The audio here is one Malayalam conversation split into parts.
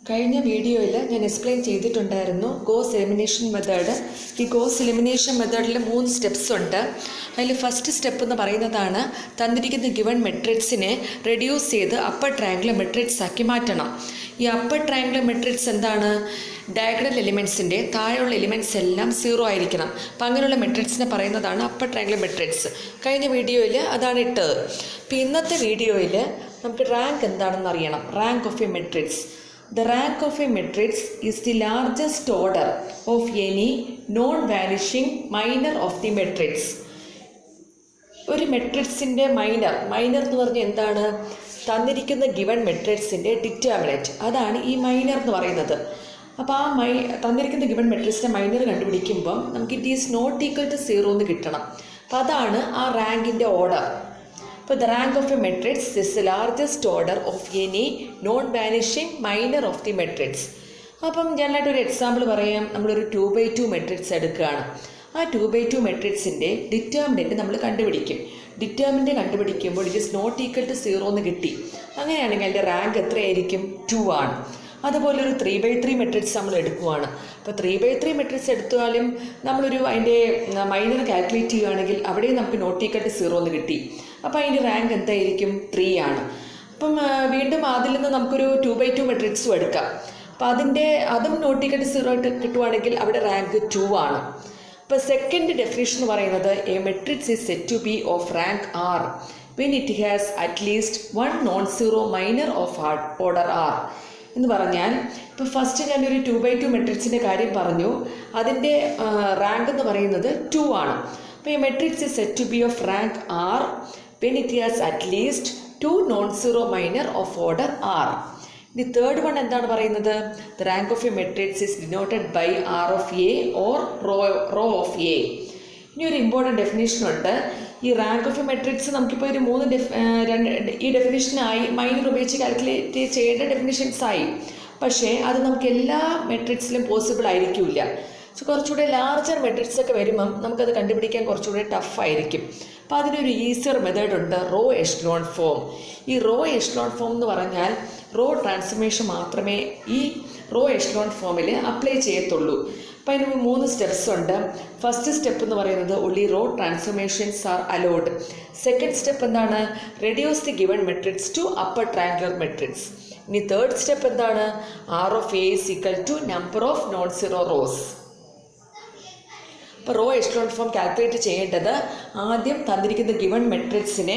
കഴിഞ്ഞ വീഡിയോയിൽ ഞാൻ എക്സ്പ്ലെയിൻ ചെയ്തിട്ടുണ്ടായിരുന്നു ഗോസ് എലിമിനേഷൻ മെത്തേഡ്. ഈ ഗോസ് എലിമിനേഷൻ മെത്തേഡിൽ 3 സ്റ്റെപ്സ് ഉണ്ട്. അതിൽ ഫസ്റ്റ് സ്റ്റെപ്പ് എന്ന് പറയുന്നതാണ് തന്നിരിക്കുന്ന ഗിവൺ മെട്രിക്സിനെ റെഡ്യൂസ് ചെയ്ത് അപ്പർ ട്രയാങ്കുലർ മെട്രിക്സ് ആക്കി മാറ്റണം. ഈ അപ്പർ ട്രയാങ്കുലർ മെട്രിക്സ് എന്താണ്? ഡയഗണൽ എലിമെൻസിൻ്റെ താഴെയുള്ള എലിമെൻറ്റ്സ് എല്ലാം 0 ആയിരിക്കണം. അപ്പം അങ്ങനെയുള്ള മെട്രിക്സിനെ പറയുന്നതാണ് അപ്പർ ട്രയാങ്കുലർ മെട്രിക്സ്. കഴിഞ്ഞ വീഡിയോയിൽ അതാണ് ഇട്ടത്. അപ്പോൾ ഇന്നത്തെ വീഡിയോയിൽ നമുക്ക് റാങ്ക് എന്താണെന്ന് അറിയണം. Rank of A matrix. The rank of a matrix is the largest order of any non-vanishing minor of the matrix. ഒരു മെട്രിക്സിൻ്റെ മൈനർ എന്ന് പറഞ്ഞാൽ എന്താണ്? തന്നിരിക്കുന്ന ഗിവൺ മെട്രിക്സിൻ്റെ ഡിറ്റർമിനൻറ്റ്, അതാണ് ഈ മൈനർ എന്ന് പറയുന്നത്. അപ്പോൾ ആ തന്നിരിക്കുന്ന ഗിവൺ മെട്രിക്സിൻ്റെ മൈനർ കണ്ടുപിടിക്കുമ്പം നമുക്ക് it is not equal to 0 എന്ന് കിട്ടണം. അപ്പോൾ അതാണ് ആ റാങ്കിൻ്റെ ഓർഡർ. അപ്പോൾ the rank of a matrix is the largest order of any non-vanishing minor of the matrix. അപ്പം ഞാനായിട്ടൊരു എക്സാമ്പിൾ പറയാം. നമ്മളൊരു 2/2 മെട്രിക്സ് എടുക്കുകയാണ്. ആ 2/2 മെട്രിക്സിൻ്റെ ഡിറ്റർമിനൻറ്റ് നമ്മൾ കണ്ടുപിടിക്കും. ഡിറ്റർമിനൻറ്റ് കണ്ടുപിടിക്കുമ്പോൾ it is not equal to 0 എന്ന് കിട്ടി. അങ്ങനെയാണെങ്കിൽ അതിൻ്റെ റാങ്ക് എത്രയായിരിക്കും? 2 ആണ്. അതുപോലെ ഒരു 3/3 മെട്രിക്സ് നമ്മൾ എടുക്കുകയാണ്. അപ്പോൾ 3/3 മെട്രിക്സ് എടുത്താലും നമ്മളൊരു അതിൻ്റെ മൈനർ കാൽക്കുലേറ്റ് ചെയ്യുകയാണെങ്കിൽ അവിടെയും നമുക്ക് നോട്ട് ഈക്വൽ ടു 0 എന്ന് കിട്ടി. അപ്പോൾ അതിൻ്റെ റാങ്ക് എന്തായിരിക്കും? 3 ആണ്. അപ്പം വീണ്ടും അതിൽ നിന്ന് നമുക്കൊരു 2/2 മെട്രിക്സും എടുക്കാം. അപ്പോൾ അതും നോട്ട് ഈക്വൽ ടു 0 കിട്ടുവാണെങ്കിൽ അവിടെ റാങ്ക് 2 ആണ്. അപ്പോൾ സെക്കൻഡ് ഡെഫിനിഷൻ എന്ന് പറയുന്നത് a matrix is said to be of rank R when it has at least one non-zero minor of order R. എന്ന് പറഞ്ഞാൽ ഇപ്പോൾ ഫസ്റ്റ് ഞാനൊരു 2/2 മെട്രിക്സിൻ്റെ കാര്യം പറഞ്ഞു. അതിൻ്റെ റാങ്ക് എന്ന് പറയുന്നത് 2 ആണ്. അപ്പോൾ ഈ matrix is said to be of rank R when it has at least 2 non-zero minor of order R. The third one എന്താണ് പറയുന്നത്? The rank of a matrix is denoted by R of A or row of A. ഇനി ഒരു ഇമ്പോർട്ടൻറ്റ് ഡെഫിനേഷൻ ഉണ്ട്. ഈ റാങ്ക് ഓഫ് എ മെട്രിക്സ് നമുക്കിപ്പോൾ ഒരു ഈ ഡെഫിനേഷനായി മൈനർ ഉപയോഗിച്ച് കാൽക്കുലേറ്റ് ചെയ്യേണ്ട ഡെഫിനേഷൻസ് ആയി. പക്ഷേ അത് നമുക്ക് എല്ലാ മെട്രിക്സിലും പോസിബിൾ ആയിരിക്കില്ല. സോ കുറച്ചുകൂടെ ലാർജർ മെട്രിക്സ് ഒക്കെ വരുമ്പം നമുക്കത് കണ്ടുപിടിക്കാൻ കുറച്ചുകൂടെ ടഫായിരിക്കും. അപ്പോൾ അതിനൊരു ഈസിയർ മെത്തേഡ് ഉണ്ട്, റോ എഷ്ലോൺ ഫോം. ഈ റോ എഷ്ലോൺ ഫോം എന്ന് പറഞ്ഞാൽ റോ ട്രാൻസ്ഫോർമേഷൻ മാത്രമേ ഈ റോ എഷ്ലോൺ ഫോമിൽ അപ്ലൈ ചെയ്യത്തുള്ളൂ. അപ്പോൾ അതിന് 3 സ്റ്റെപ്സ് ഉണ്ട്. ഫസ്റ്റ് സ്റ്റെപ്പ് എന്ന് പറയുന്നത് only row transformations are allowed. Second step എന്താണ്? Reduce the given matrix to upper triangular matrix. ഇനി തേർഡ് സ്റ്റെപ്പ് എന്താണ്? R of A is equal to number of non-zero rows. ഇപ്പോൾ റോ എഷ്ലോൺ ഫോം കാൽക്കുലേറ്റ് ചെയ്യേണ്ടത് ആദ്യം തന്നിരിക്കുന്ന ഗിവൺ മെട്രിക്സിനെ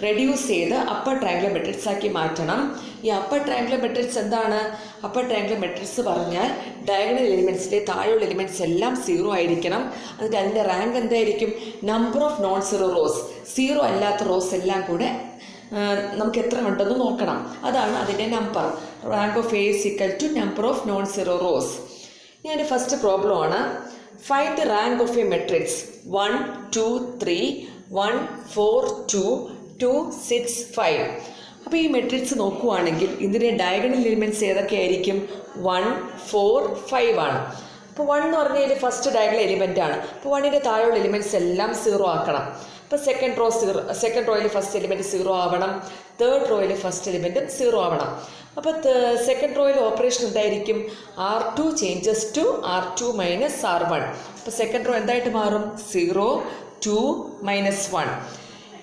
റെഡ്യൂസ് ചെയ്ത് അപ്പർ ട്രയാങ്കുലർ മെട്രിക്സ് ആക്കി മാറ്റണം. ഈ അപ്പർ ട്രയാങ്കുലർ മെട്രിക്സ് എന്താണ്? അപ്പർ ട്രയാങ്കുലർ മെട്രിക്സ് പറഞ്ഞാൽ ഡയഗണൽ എലിമെൻറ്റ്സിലെ താഴെയുള്ള എലിമെൻറ്റ്സ് എല്ലാം 0 ആയിരിക്കണം. എന്നിട്ട് അതിൻ്റെ റാങ്ക് എന്തായിരിക്കും? Number of non-zero rose. 0 അല്ലാത്ത റോസ് എല്ലാം കൂടെ നമുക്ക് എത്ര ഉണ്ടെന്ന് നോക്കണം. അതാണ് അതിൻ്റെ number. Rank of A is equal to number of non-zero rose. ഇനി അതിൻ്റെ ഫസ്റ്റ് പ്രോബ്ലം ആണ്. Find the rank of a matrix 1, 2, 3, 1, 4, 2, 2, 6, 5. അപ്പോൾ ഈ മെട്രിക്സ് നോക്കുവാണെങ്കിൽ ഇതിൻ്റെ ഡയഗണൽ എലിമെൻറ്റ്സ് ഏതൊക്കെയായിരിക്കും? 1, 4, 5 ആണ്. അപ്പോൾ 1 എന്ന് പറഞ്ഞാൽ ഫസ്റ്റ് ഡയഗണൽ എലിമെൻ്റ് ആണ്. അപ്പോൾ 1ൻ്റെ താഴെയുള്ള എലിമെൻറ്റ്സ് എല്ലാം 0 ആക്കണം. ഇപ്പോൾ സെക്കൻഡ് റോയിൽ ഫസ്റ്റ് എലിമെൻറ്റ് 0 ആവണം. തേർഡ് റോയിൽ ഫസ്റ്റ് എലിമെൻറ്റും 0 ആവണം. അപ്പോൾ സെക്കൻഡ് റോയിൽ ഓപ്പറേഷൻ എന്തായിരിക്കും? R2 changes to R2 minus R1. അപ്പോൾ സെക്കൻഡ് റോ എന്തായിട്ട് മാറും? 0, 2, -1.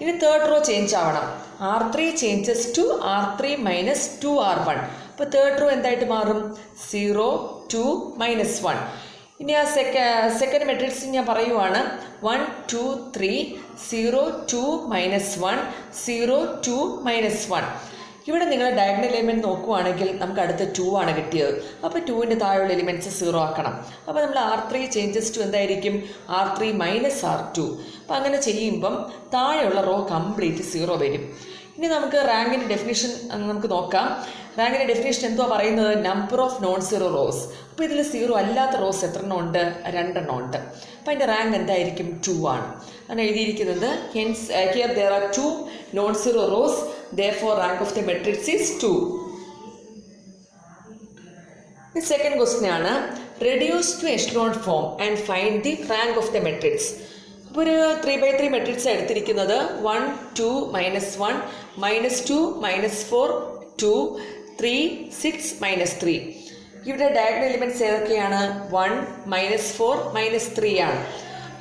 ഇനി തേർഡ് റോ ചേഞ്ച് ആവണം. R3 changes to R3 minus 2R1. അപ്പോൾ തേർഡ് റോ എന്തായിട്ട് മാറും? 0, 2, -1. ഇനി ആ സെക്കൻഡ് മെട്രിക്സ് ഞാൻ പറയുവാണ്. 1, 2, 3, 0, 2, -1, 0, 2, -1. ഇവിടെ നിങ്ങൾ ഡയഗണൽ എലിമെൻറ്റ് നോക്കുവാണെങ്കിൽ നമുക്ക് അടുത്ത് 2 ആണ് കിട്ടിയത്. അപ്പോൾ 2ൻ്റെ താഴെയുള്ള എലിമെൻറ്റ്സ് 0 ആക്കണം. അപ്പോൾ നമ്മൾ R3 ചേഞ്ചസ് ടു എന്തായിരിക്കും? R3 minus R2. അപ്പോൾ അങ്ങനെ ചെയ്യുമ്പം താഴെയുള്ള റോ കംപ്ലീറ്റ് 0 വരും. ഇനി നമുക്ക് റാങ്കിൻ്റെ ഡെഫിനേഷൻ നമുക്ക് നോക്കാം. റാങ്കിൻ്റെ ഡെഫിനേഷൻ എന്തുവാ പറയുന്നത്? Number of non-zero rose. അപ്പോൾ ഇതിൽ 0 അല്ലാത്ത റോസ് എത്ര എണ്ണം ഉണ്ട്? 2 എണ്ണം ഉണ്ട്. അപ്പോൾ അതിൻ്റെ റാങ്ക് എന്തായിരിക്കും? 2 ആണ്. ആണ് എഴുതിയിരിക്കുന്നത്. Hence here there are 2 non-zero rows, therefore rank of the matrix is 2. The second question ആണ് reduce to echelon form and find the rank of the matrix. ഇപ്പോൾ ഒരു 3/3 മെട്രിക്സ് എടുത്തിരിക്കുന്നത് 1, 2, -1, -2, -4, 2, 3, 6, -3. ഇവിടെ ഡയഗണൽ എലിമെൻറ്റ്സ് ഏതൊക്കെയാണ്? 1, -4, -3 ആണ്.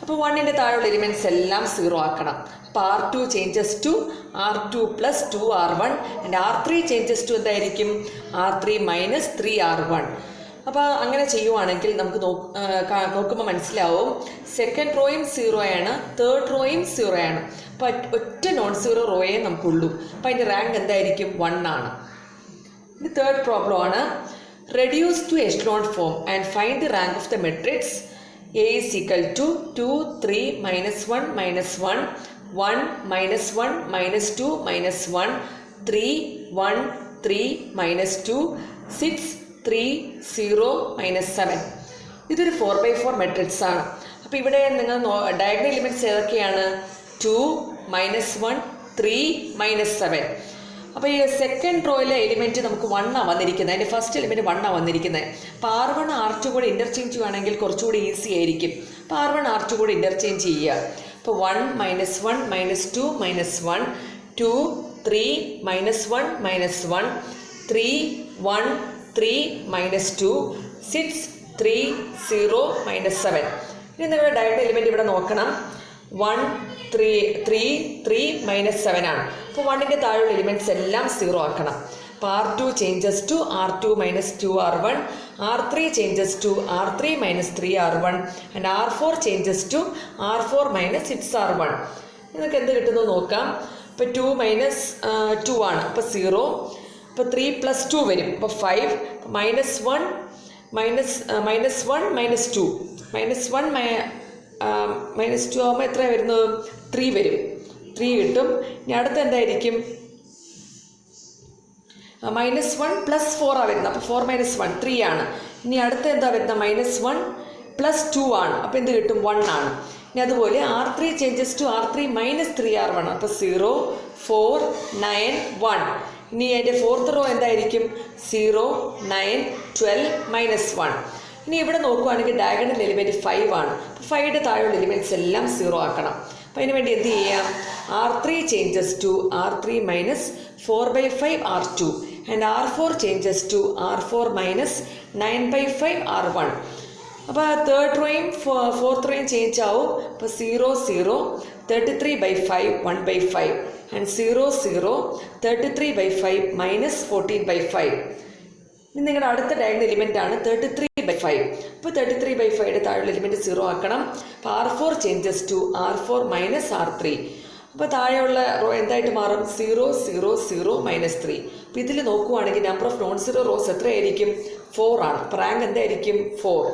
അപ്പോൾ 1ൻ്റെ താഴെയുള്ള എലിമെൻറ്റ്സ് എല്ലാം 0 ആക്കണം. അപ്പോൾ R2 changes to R2 + 2R1 and R3 changes to എന്തായിരിക്കും? R3 - 3R1. അപ്പോൾ അങ്ങനെ ചെയ്യുവാണെങ്കിൽ നമുക്ക് നോക്കുമ്പോൾ മനസ്സിലാവും സെക്കൻഡ് റോയും 0 ആണ്, തേർഡ് റോയും 0 ആണ്. അപ്പോൾ ഒറ്റ നോൺ സീറോ റോയേ നമുക്കുള്ളൂ. അപ്പോൾ അതിൻ്റെ റാങ്ക് എന്തായിരിക്കും? 1 ആണ്. ഇനി തേർഡ് പ്രോബ്ലം ആണ്. Reduce to echelon form and find the rank of the matrix A is equal to 2, 3, -1, -1, 1, -1, -2, -1, 3, 1, 3, -2, 6, 3, 0, -7. ഇതൊരു 4x4 മെട്രിക്സ് ആണ്. അപ്പോൾ ഇവിടെ നിങ്ങൾ ഡയഗണൽ എലിമെൻറ്റ്സ് ഏതൊക്കെയാണ്? 2, -1, 3, -7. അപ്പോൾ ഈ സെക്കൻഡ് റോയിലെ എലിമെൻറ്റ് നമുക്ക് 1 ആണ് വന്നിരിക്കുന്നത്. അതിൻ്റെ ഫസ്റ്റ് എലിമെൻറ്റ് 1 ആണ് വന്നിരിക്കുന്നത്. അപ്പോൾ R1 R2 കൂടെ ഇൻ്റർചേഞ്ച് ചെയ്യുകയാണെങ്കിൽ കുറച്ചുകൂടി ഈസി ആയിരിക്കും. അപ്പോൾ R1 R2 കൂടെ ഇൻ്റർചേഞ്ച് ചെയ്യുക. അപ്പോൾ 1, -1, -2, -1, 2, 3, -1, -1, 3, 1, 3, -2, 6, 3, 0, -7. ഇനി നിങ്ങളുടെ ഡയഗണൽ എലിമെൻറ്റ് ഇവിടെ നോക്കണം. 1, 3, -7 ആണ്. അപ്പോൾ 1ൻ്റെ താഴെയുള്ള എലിമെൻറ്റ്സ് എല്ലാം 0 ആക്കണം. അപ്പോൾ R2 changes to R2 - 2R1, R3 changes to R3 - 3R1 and R4 changes to R4 - 6R1. നിങ്ങൾക്ക് എന്ത് കിട്ടുന്നു നോക്കാം. ഇപ്പോൾ 2 - 2 ആണ്, അപ്പോൾ 0. അപ്പോൾ 3 + 2 വരും, അപ്പോൾ 5. -1 -1 -2 -2 ആകുമ്പോൾ എത്ര വരുന്നത്? 3 വരും. 3 കിട്ടും. ഇനി അടുത്ത എന്തായിരിക്കും? -1 + 4 ആണ് വരുന്നത്. അപ്പോൾ 4 - 1 3 ആണ്. ഇനി അടുത്ത എന്താ വരുന്നത്? -1 + 2 ആണ്. അപ്പോൾ എന്ത് കിട്ടും? 1 ആണ്. ഇനി അതുപോലെ R3 changes to R3 - 3R1. അപ്പോൾ 0, 4, 9, 1. ഇനി അതിൻ്റെ ഫോർത്ത് റോ എന്തായിരിക്കും? 0, 9, 12, -1. ഇനി ഇവിടെ നോക്കുകയാണെങ്കിൽ ഡയഗണൽ എലിമെൻറ്റ് 5 ആണ്. അപ്പോൾ 5ൻ്റെ താഴെയുള്ള എലിമെൻറ്റ്സ് എല്ലാം 0 ആക്കണം. അപ്പോൾ അതിന് വേണ്ടി എന്ത് ചെയ്യാം? R3 changes to R3 - 4/5 R2 and R4 changes to R4 - 9/5 R1. അപ്പോൾ തേർഡ് റോയും ഫോർത്ത് റോയും ചേഞ്ച് ആവും. അപ്പോൾ 0, 0, 33/5 1/5 ആൻഡ് 0, 0, 33/5 -14/5. ഇനി നിങ്ങളുടെ അടുത്ത ഡയഗണൽ എലിമെൻ്റ് ആണ് 33/5. അപ്പോൾ 33/5യുടെ താഴെയുള്ള എലിമെൻറ്റ് 0 ആക്കണം. അപ്പോൾ R4 changes to R4 - R3. അപ്പോൾ താഴെയുള്ള റോ എന്തായിട്ട് മാറും? 0, 0, 0, -3. അപ്പോൾ ഇതിൽ നോക്കുവാണെങ്കിൽ number of non zero rose എത്രയായിരിക്കും? 4 ആണ്. അപ്പോൾ റാങ്ക് എന്തായിരിക്കും? 4.